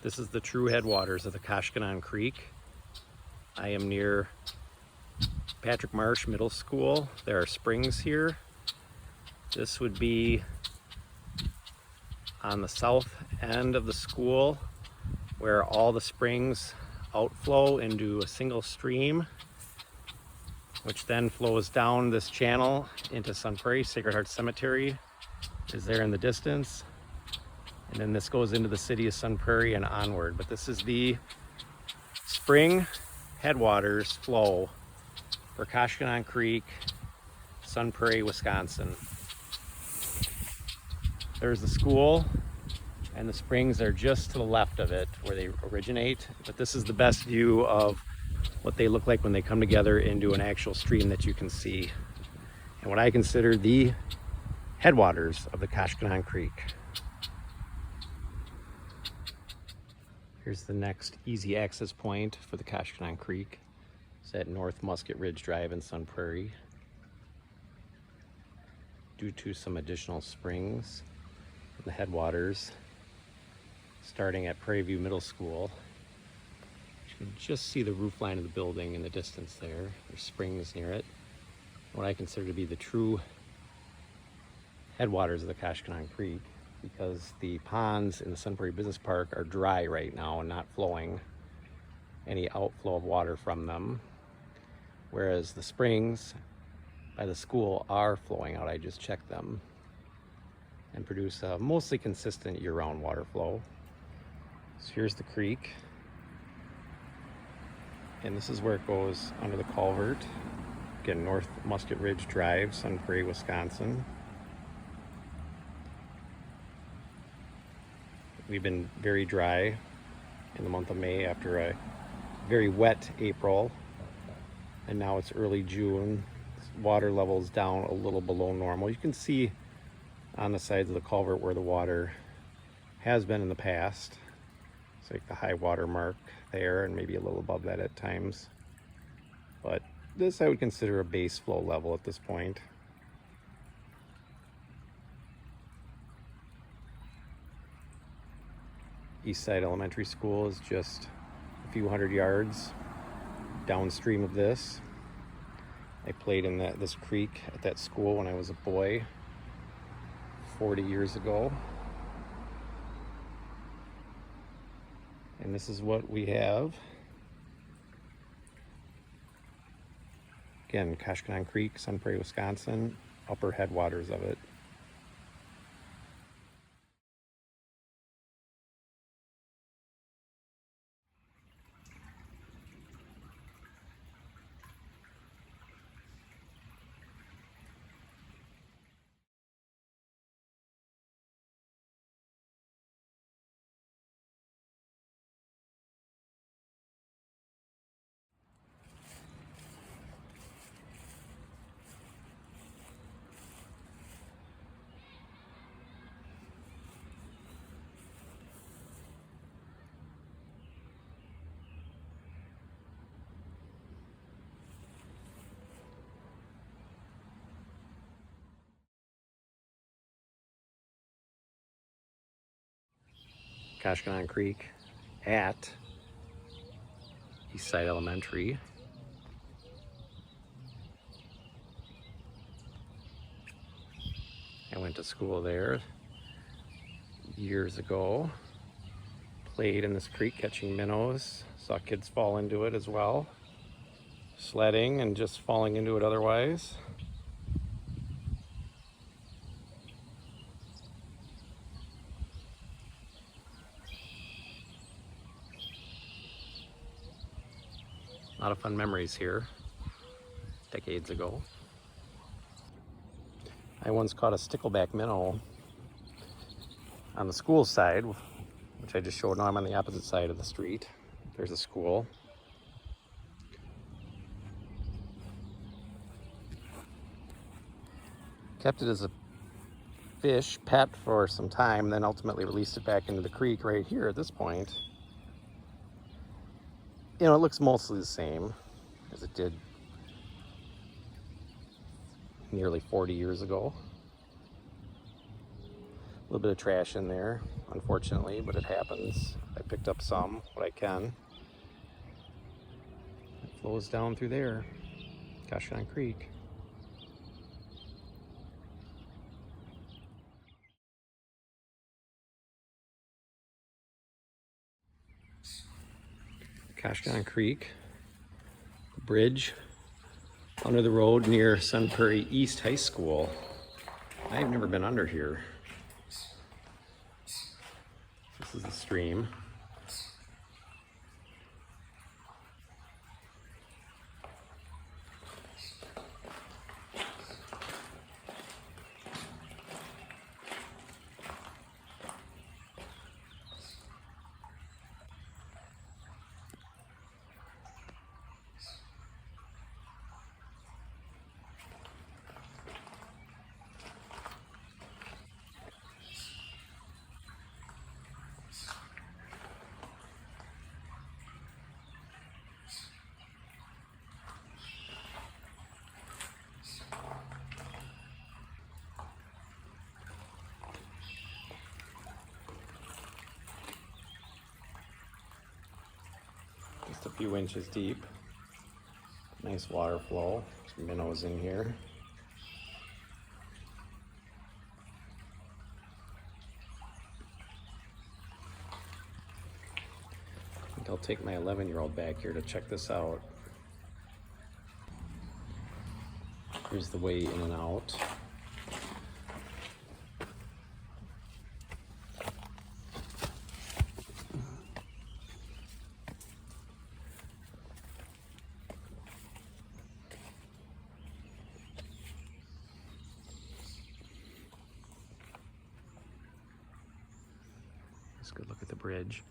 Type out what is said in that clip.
This is the true headwaters of the Koshkonong Creek. I am near Patrick Marsh Middle School. There are springs here. This would be on the south end of the school where all the springs outflow into a single stream, which then flows down this channel into Sun Prairie. Sacred Heart Cemetery is there in the distance. And then this goes into the city of Sun Prairie and onward. But this is the spring headwaters flow for Koshkonong Creek, Sun Prairie, Wisconsin. There's the school, and the springs are just to the left of it where they originate. But this is the best view of what they look like when they come together into an actual stream that you can see. And what I consider the headwaters of the Koshkonong Creek. Here's the next easy access point for the Koshkonong Creek. It's at North Musket Ridge Drive in Sun Prairie. Due to some additional springs in the headwaters, starting at Prairie View Middle School. You can just see the roof line of the building in the distance there. There's springs near it. What I consider to be the true headwaters of the Koshkonong Creek, because the ponds in the Sun Prairie Business Park are dry right now and not flowing any outflow of water from them, whereas the springs by the school are flowing out. I just checked them and produce a mostly consistent year-round water flow. So here's the creek, and this is where it goes under the culvert. Again, North Musket Ridge Drive, Sun Prairie, Wisconsin. We've been very dry in the month of May after a very wet April, and now it's early June. Water levels down a little below normal. You can see on the sides of the culvert where the water has been in the past. It's like the high water mark there, and maybe a little above that at times. But this I would consider a base flow level at this point. Eastside Elementary School is just a few hundred yards downstream of this. I played in this creek at that school when I was a boy 40 years ago. And this is what we have. Again, Koshkonong Creek, Sun Prairie, Wisconsin, upper headwaters of it. Koshkonong Creek at Eastside Elementary. I went to school there years ago. Played in this creek catching minnows. Saw kids fall into it as well. Sledding and just falling into it otherwise. A lot of fun memories here, decades ago. I once caught a stickleback minnow on the school side, which I just showed. Now I'm on the opposite side of the street. There's a school. Kept it as a fish pet for some time, then ultimately released it back into the creek right here at this point. You know, it looks mostly the same as it did nearly 40 years ago. little bit of trash in there, unfortunately, but it happens. I picked up some, what I can. It flows down through there, Koshkonong Creek. Koshkonong Creek, bridge under the road near Sun Prairie East High School. I've never been under here. This is the stream. Just a few inches deep. Nice water flow. Some minnows in here. I think I'll take my 11-year-old back here to check this out. Here's the way in and out. Let's go look at the bridge.